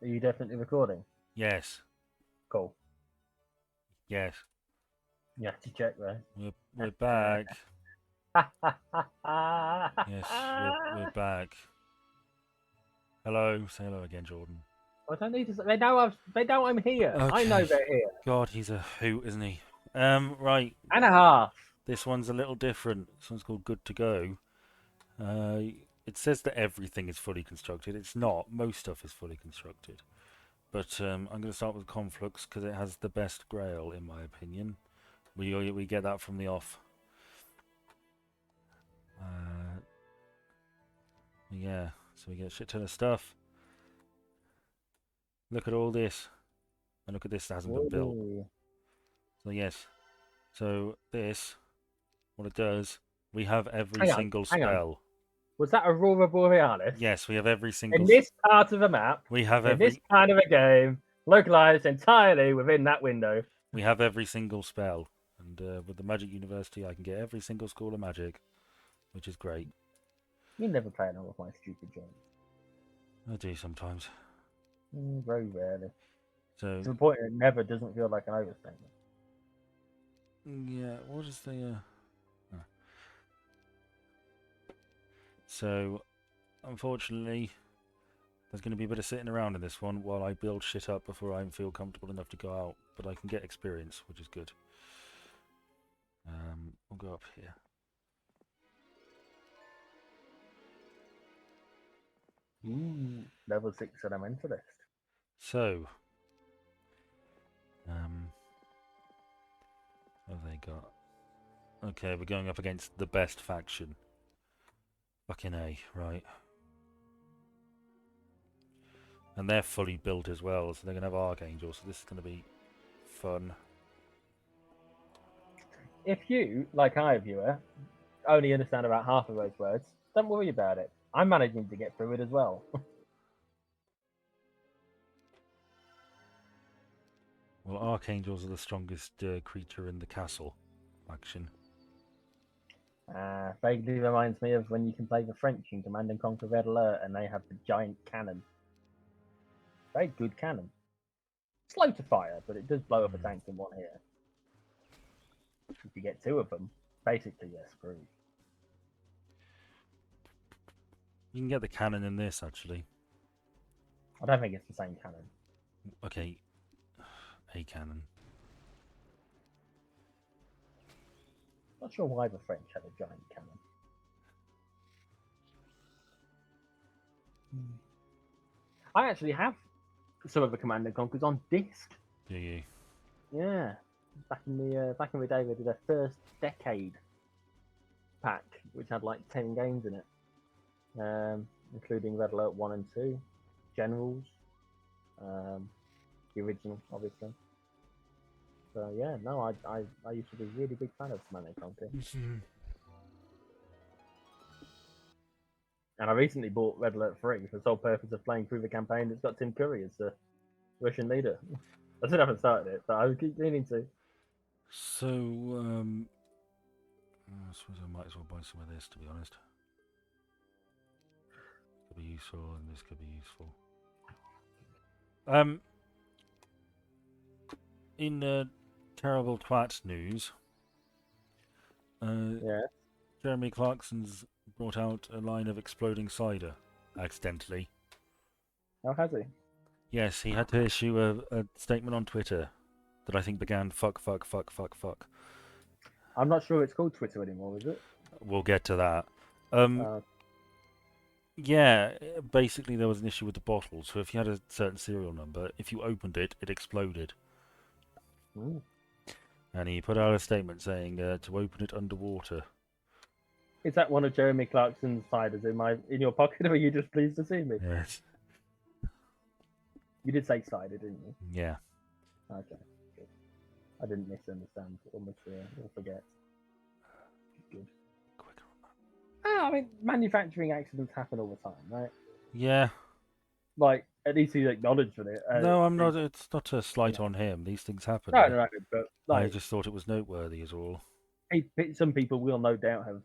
Are you definitely recording? Yes. Cool. Yes. You have to check though. We're back. Yes, we're back. Hello. Say hello again, Jordan. I don't need to. They know I'm here. I know Okay. they're here. God, he's a hoot, isn't he? Right. And a half. This one's a little different. This one's called Good to Go. Uh, it says that everything is fully constructed. It's not. Most stuff is fully constructed. But I'm going to start with Conflux because it has the best Grail, in my opinion. We get that from the off. Yeah. So we get a shit ton of stuff. Look at all this. And look at this that hasn't been built. Ooh. So yes. So this, what it does, we have every Hang on, single hang on. spell. Was that Aurora Borealis? Yes, we have every single. In this part of the map, We have in this every. kind of a game, localized entirely within that window. We have every single spell, and with the Magic University, I can get every single school of magic, which is great. You never play along with my stupid games. I do sometimes. Very rarely. So To the point it never doesn't feel like an overstatement. yeah, what is the? So, unfortunately, there's going to be a bit of sitting around in this one while I build shit up before I feel comfortable enough to go out. But I can get experience, which is good. We'll go up here. Level 6 elementalist. So, what have they got? Okay, we're going up against the best faction. Fucking A, right. And they're fully built as well, so they're going to have Archangels, so this is going to be fun. If you, like I, viewer, only understand about half of those words, don't worry about it. I'm managing to get through it as well. Well, Archangels are the strongest creature in the castle faction. Vaguely reminds me of when you can play the French in Command and Conquer Red Alert and they have the giant cannon. Very good cannon. Slow to fire, but it does blow up a tank in one hit. If you get two of them, basically you're screwed. You can get the cannon in this, actually. I don't think it's the same cannon. Okay, a cannon. Not sure why the French had a giant cannon. I actually have some of the Command and Conquers on disc. Do you? Yeah, back in the day, they did a first decade pack, which had like 10 games in it, including Red Alert 1 and 2, Generals, the original, obviously. So yeah, no, I used to be a really big fan of Command and Conquer. And I recently bought Red Alert 3 for the sole purpose of playing through the campaign that's got Tim Curry as the Russian leader. I still haven't started it, but I keep meaning to. So, I suppose I might as well buy some of this, to be honest. Could be useful, and this could be useful. In terrible twat news, Yeah. Jeremy Clarkson's brought out a line of exploding cider, accidentally. How has he? Yes, he had to issue a statement on Twitter that I think began fuck, fuck, fuck, fuck, fuck. I'm not sure it's called Twitter anymore, is it? We'll get to that. Yeah, basically there was an issue with the bottle, so if you had a certain serial number, if you opened it, it exploded. Ooh. And he put out a statement saying to open it underwater. Is that one of Jeremy Clarkson's ciders in your pocket, or are you just pleased to see me? Yes. You did say cider, didn't you? Yeah. Okay. Good. I didn't misunderstand or forget. Good. Quicker on that. I mean, manufacturing accidents happen all the time, right? Yeah. Like, at least he's acknowledged with it. No, I'm not. It's not a slight on him. These things happen. No, but I like, just thought it was noteworthy, is all. some people will no doubt have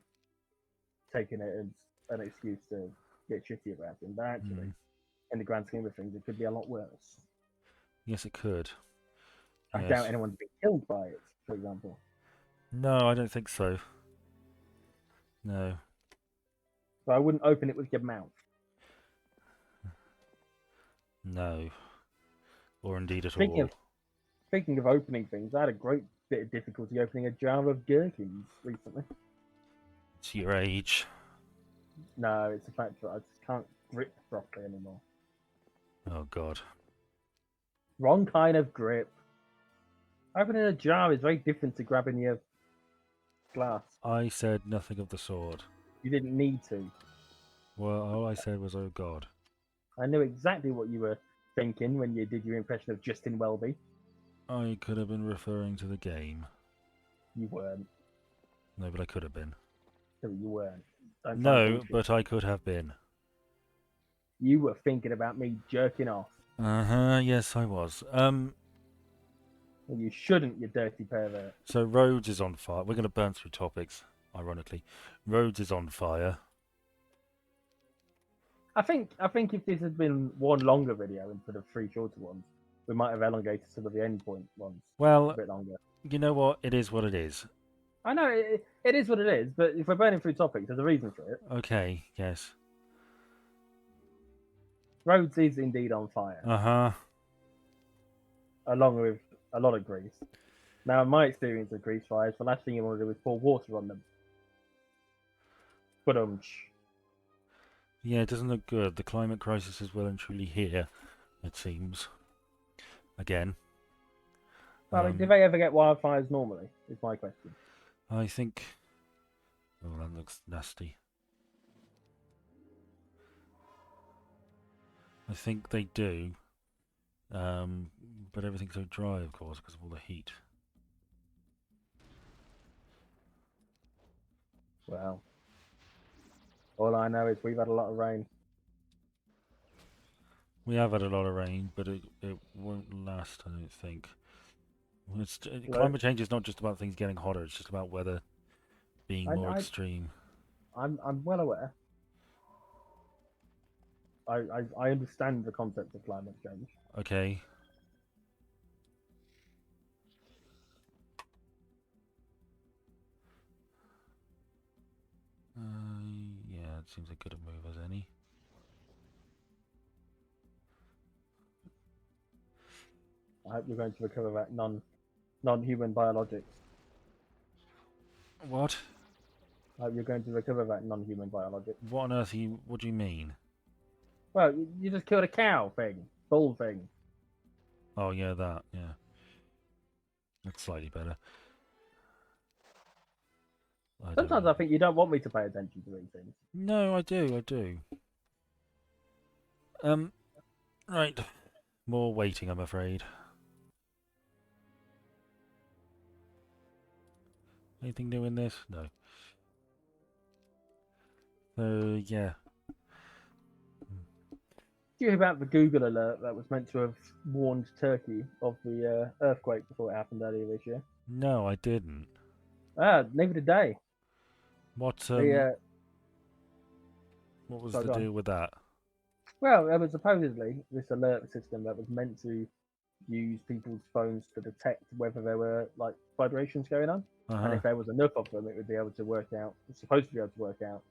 taken it as an excuse to get shitty about him, but actually, in the grand scheme of things, it could be a lot worse. Yes, it could. I Yes. doubt anyone's been killed by it, for example. No, I don't think so. No. So I wouldn't open it with your mouth. No. Or indeed at Speaking all. of speaking of opening things, I had a great bit of difficulty opening a jar of gherkins recently. It's your age. No, it's the fact that I just can't grip properly anymore. Oh, God. Wrong kind of grip. Opening a jar is very different to grabbing your glass. I said nothing of the sort. You didn't need to. Well, all I said was, oh, God. I knew exactly what you were thinking when you did your impression of Justin Welby. I could have been referring to the game. You weren't. No, but I could have been. No, you weren't. Don't try and No, bullshit. but I could have been. You were thinking about me jerking off. Uh-huh, yes, I was. Well, you shouldn't, you dirty pervert. So Rhodes is on fire. We're going to burn through topics, ironically. Rhodes is on fire. I think if this had been one longer video instead of three shorter ones, we might have elongated some of the endpoint ones a Well, bit longer. you know what? It is what it is. I know it is what it is, but if we're burning through topics, there's a reason for it. Okay, yes. Rhodes is indeed on fire, Uh-huh. along with a lot of grease. Now, in my experience of grease fires, the last thing you want to do is pour water on them. But Yeah, it doesn't look good. The climate crisis is well and truly here, it seems. Again. I mean, do they ever get wildfires normally? Is my question. I think... Oh, that looks nasty. I think they do. But everything's so dry, of course, because of all the heat. Well, all I know is we've had a lot of rain. We have had a lot of rain, but it won't last, I don't think. Climate change is not just about things getting hotter, it's just about weather being more extreme. I'm well aware. I understand the concept of climate change. Okay. Yeah, it seems like good a move as any. I hope you're going to recover that non-human biologics. What? I hope you're going to recover that non-human biologics. What on earth what do you mean? Well, you just killed a cow thing, bull thing. Oh yeah, that, yeah. That's slightly better. Sometimes I think you don't want me to pay attention to these things. No, I do. Right. More waiting, I'm afraid. Anything new in this? No. So, yeah. Do you hear about the Google alert that was meant to have warned Turkey of the earthquake before it happened earlier this year? No, I didn't. Neither did they. What was the deal with that? Well, there was supposedly this alert system that was meant to use people's phones to detect whether there were like vibrations going on, and if there was enough of them, it would be able to work out. It's supposed to be able to work out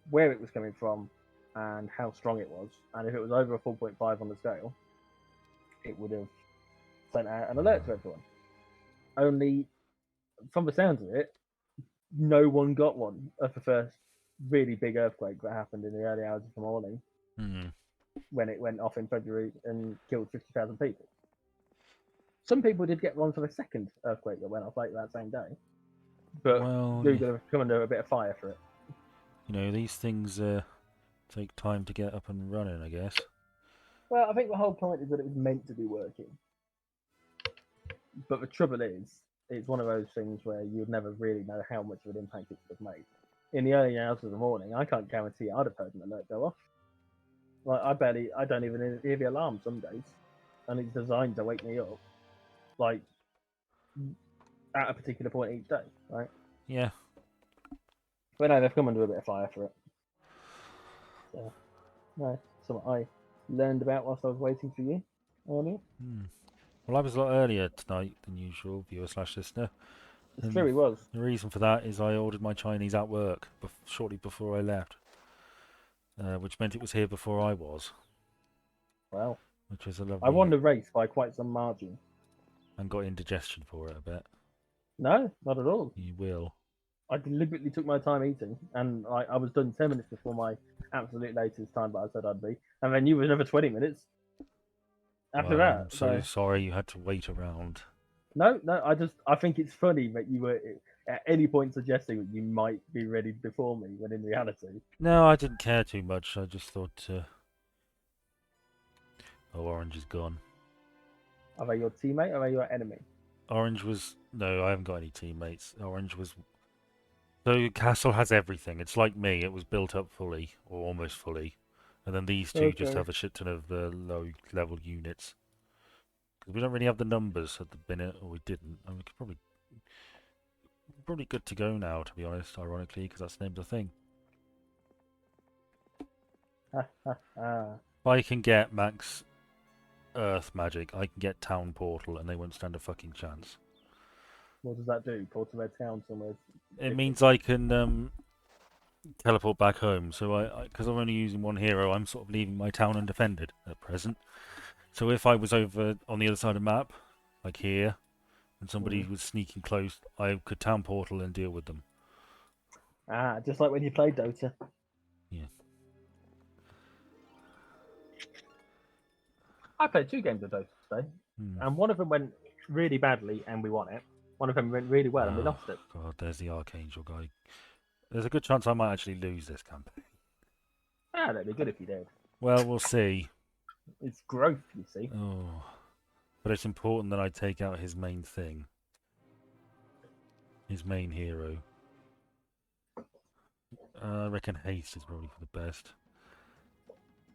where it was coming from and how strong it was, and if it was over a 4.5 on the scale, it would have sent out an alert to everyone. Only, from the sounds of it, no one got one of the first really big earthquake that happened in the early hours of the morning. When it went off in February and killed 50,000 people. Some people did get one for the second earthquake that went off later that same day. But Google have come under a bit of fire for it. You know, these things take time to get up and running, I guess. Well, I think the whole point is that it was meant to be working. But the trouble is, it's one of those things where you would never really know how much of an impact it would have made. In the early hours of the morning, I can't guarantee I'd have heard an alert go off. Like, I don't even hear the alarm some days. And it's designed to wake me up, like, at a particular point each day, right? Yeah. But no, they've come under a bit of fire for it. So, no, something learned about whilst I was waiting for you earlier. Well, I was a lot earlier tonight than usual, viewer slash listener. It's true, And he was. the reason for that is I ordered my Chinese at work shortly before I left, which meant it was here before I was, Well, which was a I won lovely, the race by quite some margin. and got indigestion for it a bit. No, not at all. You will. I deliberately took my time eating, and I was done 10 minutes before my absolute latest time that I said I'd be. And then you were another 20 minutes after Well, that. I'm so So, sorry you had to wait around. no, I think it's funny that you were at any point suggesting that you might be ready before me, when in reality. No, I didn't care too much. I just thought, oh, orange is gone. Are they your teammate or are they your enemy? Orange was no, I haven't got any teammates. Orange was so Castle has everything. It's like me. It was built up fully or almost fully, and then these two just Okay. have a shit ton of low level units. Because we don't really have the numbers at the minute, or we didn't. And we could probably good to go now, to be honest. Ironically, because that's the name of the thing. If I can get max Earth magic, I can get Town Portal, and they won't stand a fucking chance. What does that do? Portal Red Town somewhere It different. means I can teleport back home. So because I'm only using one hero, I'm sort of leaving my town undefended at present. So if I was over on the other side of the map, like here, and somebody Mm. was sneaking close, I could town portal and deal with them. Just like when you played Dota. Yeah. I played 2 games of Dota today, Hmm. and one of them went really badly and we won it. One of them went really well and we Oh lost it. god, there's the Archangel guy. There's a good chance I might actually lose this campaign. That'd be good if you did. Well, we'll see. It's growth, you see. Oh, but it's important that I take out his main thing, his main hero. I reckon haste is probably for the best.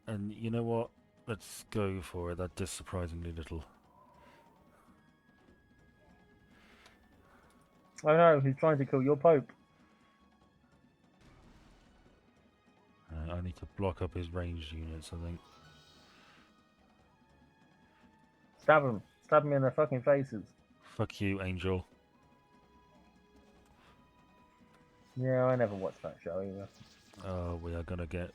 And you know what? Let's go for it. That does surprisingly little. Oh no, he's trying to kill your Pope. I need to block up his ranged units, I think. Stab him. Stab him in their fucking faces. Fuck you, Angel. Yeah, I never watched that show either. Oh, we are gonna get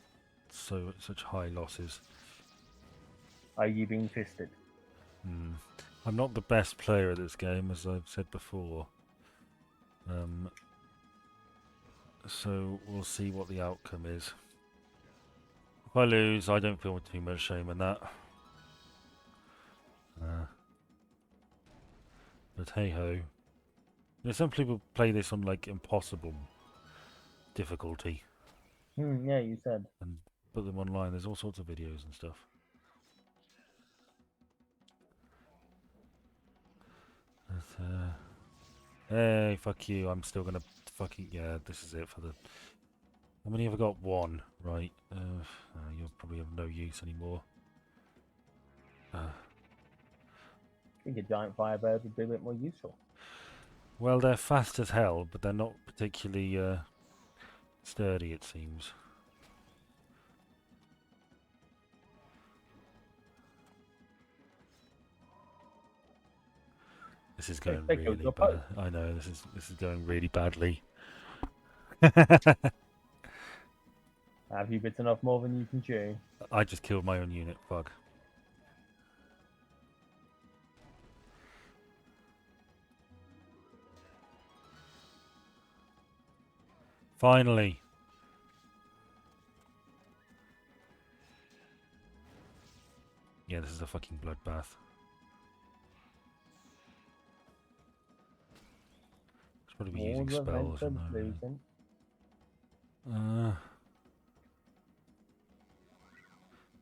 such high losses. Are you being fisted? I'm not the best player at this game, as I've said before. So we'll see what the outcome is. If I lose, I don't feel too much shame in that. But hey ho. You know, some people play this on like impossible difficulty Yeah, you said. and put them online. There's all sorts of videos and stuff. But, hey, fuck you. I'm still gonna fucking yeah. This is it for the. How many have I got? One, right? You're probably of no use anymore. I think a giant firebird would be a bit more useful. Well, they're fast as hell, but they're not particularly sturdy, it seems. This is going They killed really your bad. Pope. I know this is going really badly. Have you bitten off more than you can chew? I just killed my own unit. Fuck. Finally. Yeah, this is a fucking bloodbath. Should probably be All using the spells, vent shouldn't losing. I?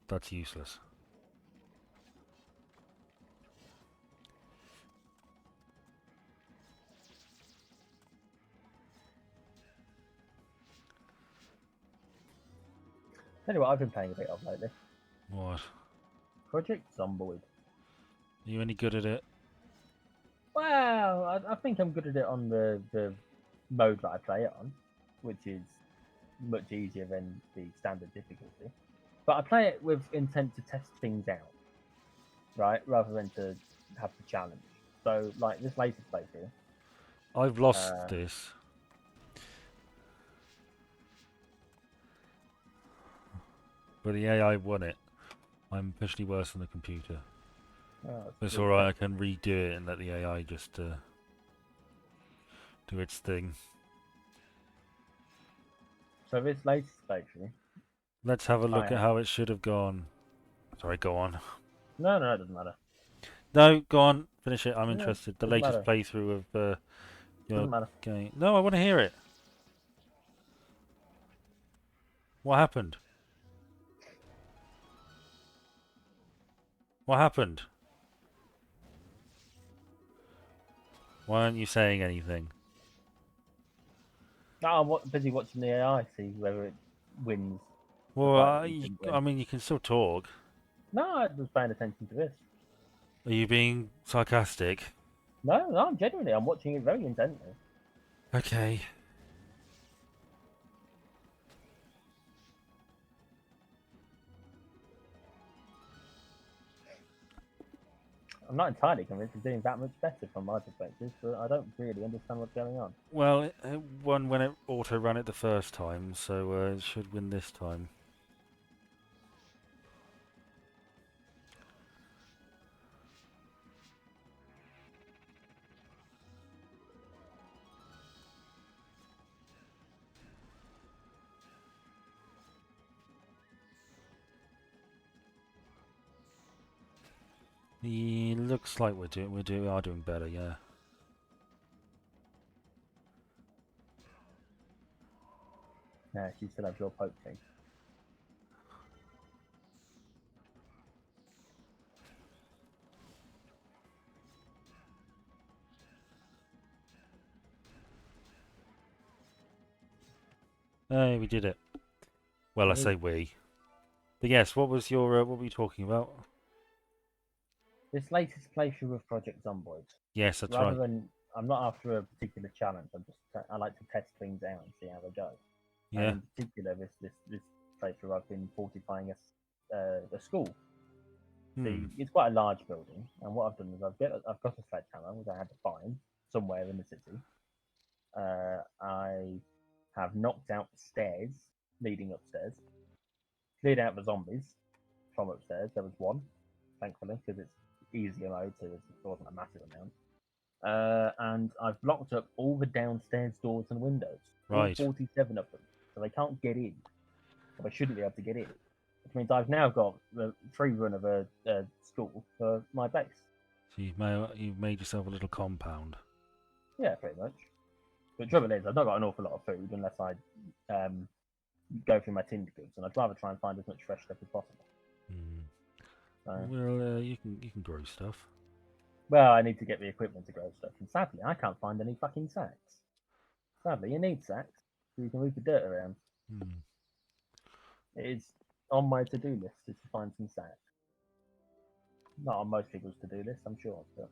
That's useless. Tell you what, I've been playing a bit of lately. What? Project Zomboid. Are you any good at it? Well, I think I'm good at it on the mode that I play it on, which is much easier than the standard difficulty. But I play it with intent to test things out, right, rather than to have the challenge. So, like this latest playthrough, I've lost uh, this. But the AI won it. I'm officially worse than the computer. It's really alright, I tough. can redo it and let the AI just do its thing. So this latest playthrough, Let's have a I look at have. how it should have gone. Sorry, go on. No, it doesn't matter. No, go on. Finish it. I'm No, it interested. The doesn't latest matter. playthrough of your Doesn't matter. game. No, I want to hear it. What happened? What happened? Why aren't you saying anything? No, I'm busy watching the AI see whether it wins the Well, fight that we didn't I win. mean, you can still talk. No, I was paying attention to this. Are you being sarcastic? No, genuinely, I'm watching it very intently. Okay. I'm not entirely convinced it's doing that much better from my perspective, but I don't really understand what's going on. Well, it won when it auto-ran it the first time, so it should win this time. It looks like we are doing better, yeah. Yeah, she still has your poke thing. Hey, we did it. Well, I say we. But yes, what was your what were you talking about? This latest playthrough of Project Zomboid, Yes, that's rather right. than I'm not after a particular challenge. I like to test things out and see how they go. And Yeah. in particular, this playthrough, I've been fortifying a school. Hmm. See, it's quite a large building, and what I've done is I've got a sledgehammer which I had to find somewhere in the city. I have knocked out the stairs leading upstairs, cleared out the zombies from upstairs. There was one, thankfully, because it's easier mode, so it wasn't a massive amount. And I've blocked up all the downstairs doors and windows, all Right. 47 of them, so they can't get in, or they shouldn't be able to get in. Which means I've now got the free run of a school for my base. So you've made yourself a little compound. Yeah, pretty much. But the trouble is, I've not got an awful lot of food unless I um, go through my tinned goods, and I'd rather try and find as much fresh stuff as possible. Hmm. So, Well, you can grow stuff. well, I need to get the equipment to grow stuff, and sadly, I can't find any fucking sacks. Sadly, you need sacks so you can move the dirt around. Hmm. It is on my to-do list is to find some sacks. Not on most people's to-do list, I'm sure, but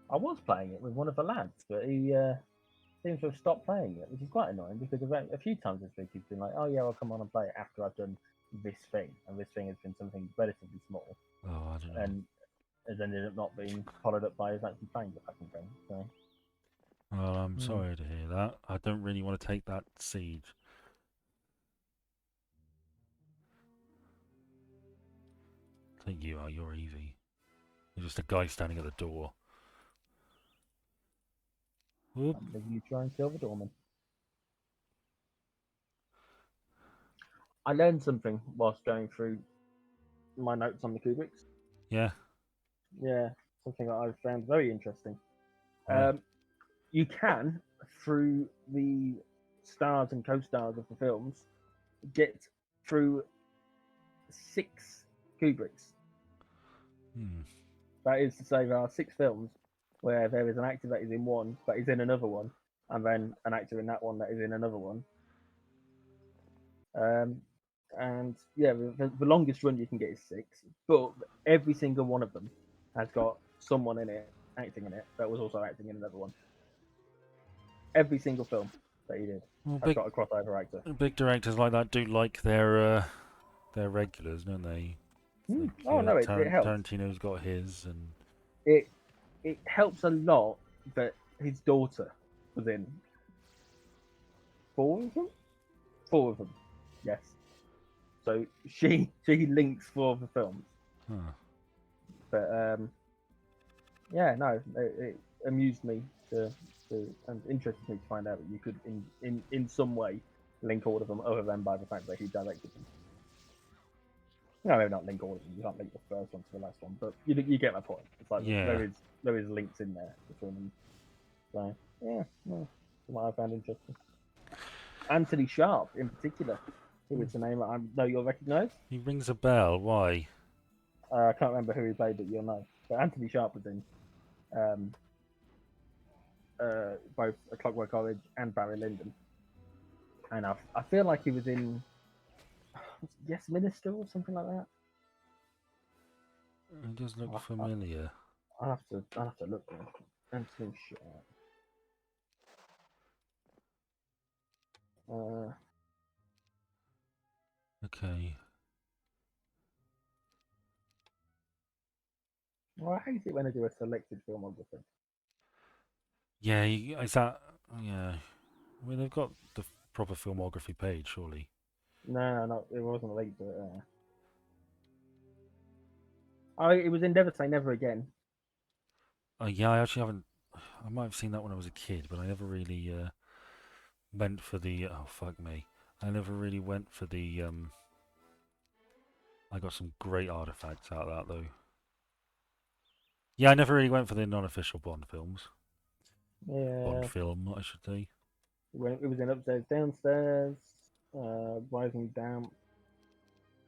I was playing it with one of the lads, but he seems to have stopped playing it, which is quite annoying because a few times this week he's been like, "Oh yeah, I'll come on and play it after I've done this thing," and this thing has been something relatively small, Oh, I don't know. and has ended up not being followed up by us actually playing the fucking thing. So, Well, I'm mm. sorry to hear that. I don't really want to take that siege. I think you are. You're easy. You're just a guy standing at the door. Whoop. Maybe you try and kill the doorman. I learned something whilst going through my notes on the Kubricks. Yeah. Yeah, something that I found very interesting. Right. You can, through the stars and co-stars of the films, get through 6 Kubricks. Hmm. That is to say, there are 6 films where there is an actor that is in one that is in another one, and then an actor in that one that is in another one. Um, and yeah, the longest run you can get is 6, but every single one of them has got someone in it acting in it that was also acting in another one. Every single film. that he did. Well, I've got a crossover actor. big directors like that do like their regulars, don't they? It's like Oh no, it helps. Tarantino's got his, and It helps a lot that his daughter was in 4 of them. 4 of them, yes. So she links 4 of the films. huh. But yeah, no, it amused me and interested me to find out that you could in some way link all of them, other than by the fact that he directed them. No, maybe not link all of them. You can't link the first one to the last one, but you get my point. It's like Yeah. there is links in there between them. So yeah, no, what I found interesting. Anthony Sharp, in particular, who is the name I know you'll recognise. He rings a bell. Why? I can't remember who he played, but you'll know. But Anthony Sharp was in um, both A Clockwork Orange and Barry Lyndon, and I feel like he was in Yes Minister or something like that. He does look familiar. I'll have to look there. Anthony Sharp. Okay. Well, I hate it when I do a selected filmography. Yeah, is that? Yeah. I mean, they've got the proper filmography page, surely. No, it wasn't linked to it. Oh, it was in Never Say Never Again. Yeah, I actually haven't. I might have seen that when I was a kid, but I never really went for the. Oh fuck me! I never really went for the. I got some great artifacts out of that though. Yeah, I never really went for the non-official Bond films. Yeah. Bond film, I should say. It was in Upstairs, Downstairs, Rising Damp,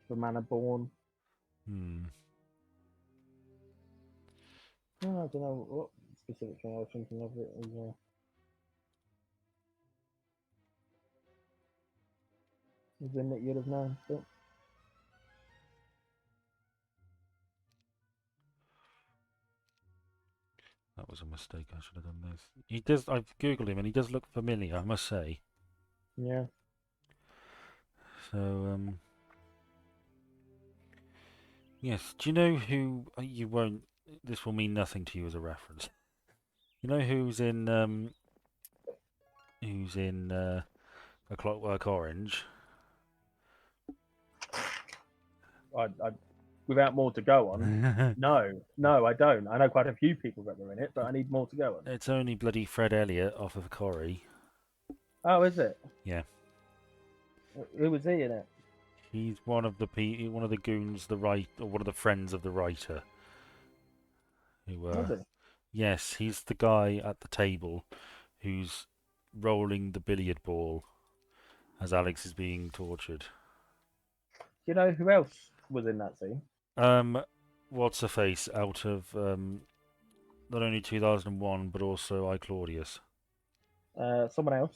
The Manor Born. Oh, I don't know what specific thing I was thinking of. It was in that you'd have known. But That was a mistake. I should have done this. He does. I've googled him, and he does look familiar. I must say. yeah. So yes. Do you know who you won't? This will mean nothing to you as a reference. You know who's in A Clockwork Orange? I without more to go on. No, I don't. I know quite a few people that were in it, but I need more to go on. It's only bloody Fred Elliott off of Corrie. Oh, is it? Yeah. Who was he in it? He's one of the goons, or one of the friends of the writer. Was he? Yes, he's the guy at the table who's rolling the billiard ball as Alex is being tortured. Do you know who else was in that scene? What's her face out of not only 2001 but also I Claudius? Someone else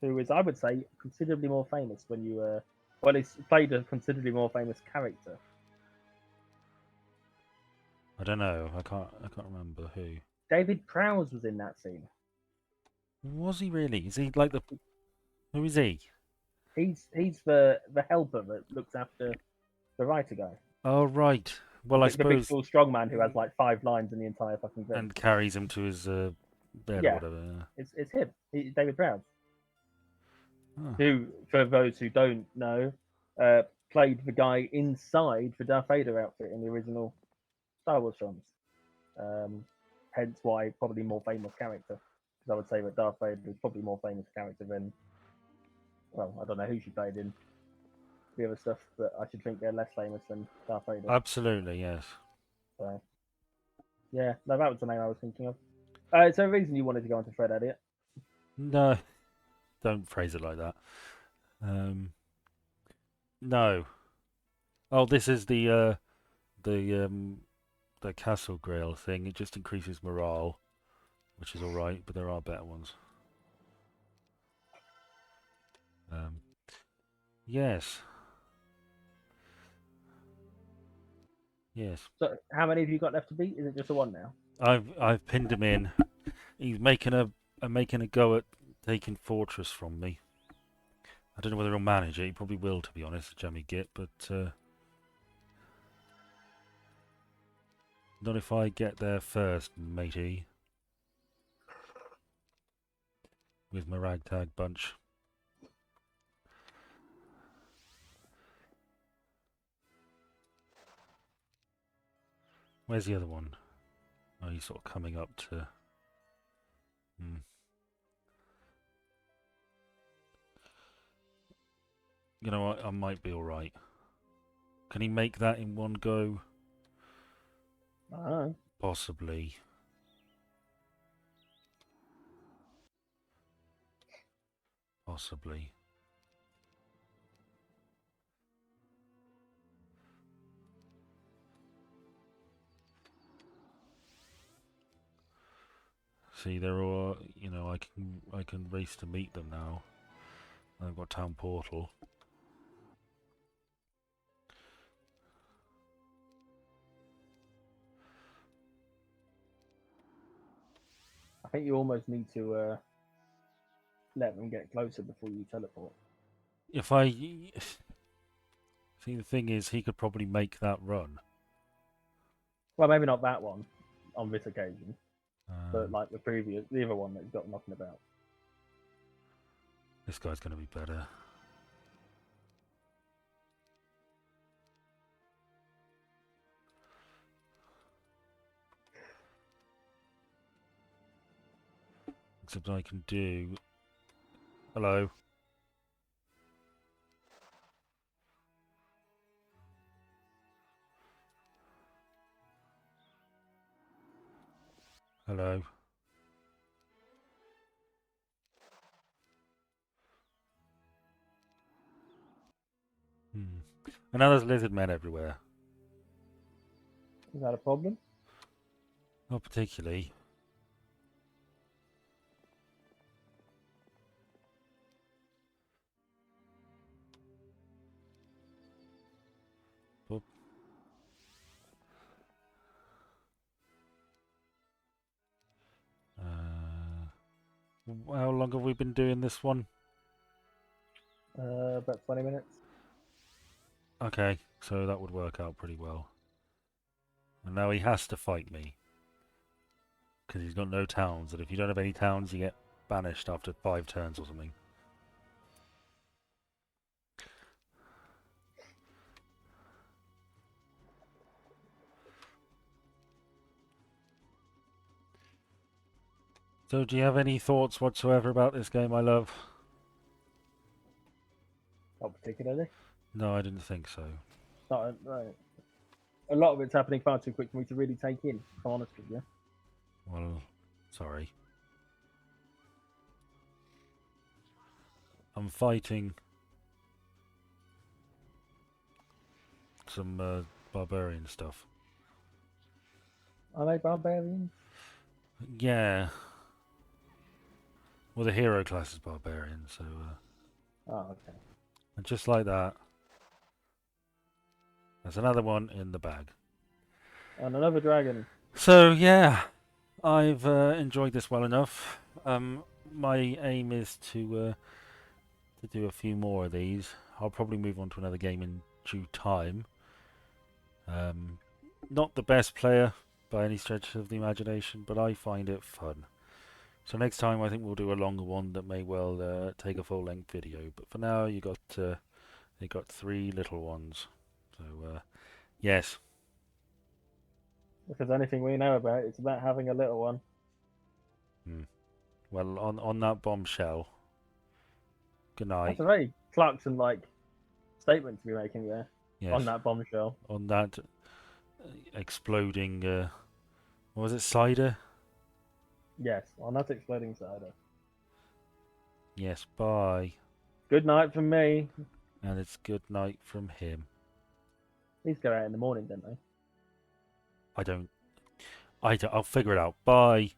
who is, I would say, considerably more famous when you well, he's played a considerably more famous character. I don't know. I can't remember who. David Prowse was in that scene. Was he really? Is he like the? Who is he? He's the helper that looks after the writer guy. Oh right. Well, I the big suppose. tall strong man who has like 5 lines in the entire fucking thing. And carries him to his bed or whatever. Yeah. It's him. David Prowse. Oh. Who, for those who don't know, played the guy inside the Darth Vader outfit in the original Star Wars films. Hence why probably more famous character. Because I would say that Darth Vader is probably more famous character than, well, I don't know who she played in the other stuff, but I should think they're less famous than Darth Vader. Absolutely, yes. So, yeah, no, that was the name I was thinking of. Is there a reason you wanted to go into Fred Elliott? No, don't phrase it like that. No. Oh, this is the Castle Grail thing. It just increases morale, which is all right, but there are better ones. Yes. Yes. So, how many have you got left to beat? Is it just the one now? I've pinned him in. He's making a go at taking Fortress from me. I don't know whether he'll manage it. He probably will, to be honest, Jammy Git, but not if I get there first, matey. With my ragtag bunch. Where's the other one? Oh, he's sort of coming up to... You know what? I might be alright. Can he make that in one go? I don't know. Possibly. Possibly. See, they're all, you know, I can race to meet them now. I've got Town Portal. I think you almost need to let them get closer before you teleport. If I... See, the thing is, he could probably make that run. Well, maybe not that one on this occasion, but like the other one that he's got knocking about. This guy's going to be better. Except I can do... Hello. Hello. And now there's lizard men everywhere. Is that a problem? Not particularly. But how long have we been doing this one? About 20 minutes. Okay, so that would work out pretty well. And now he has to fight me. Because he's got no towns, and if you don't have any towns, you get banished after 5 turns or something. So do you have any thoughts whatsoever about this game, my love? Not particularly. No, I didn't think so. Not a lot of it's happening far too quick for me to really take in, if I'm honest with you. Well, sorry. I'm fighting some barbarian stuff. Are they barbarians? Yeah. Well, the hero class is barbarian, so... Oh, okay. And just like that, there's another one in the bag. And another dragon. So, yeah, I've enjoyed this well enough. My aim is to do a few more of these. I'll probably move on to another game in due time. Not the best player by any stretch of the imagination, but I find it fun. So next time I think we'll do a longer one that may well take a full-length video. But for now, you got 3 little ones. So yes. If there's anything we know about it, it's about having a little one. Well, on that bombshell. Good night. That's a very Clarkson-like statement to be making there. Yes. On that bombshell. On that exploding. What was it? Cider. Yes, on that exploding cider. Yes. Bye. Good night from me. And it's good night from him. These go out in the morning, don't they? I don't. I'll figure it out. Bye.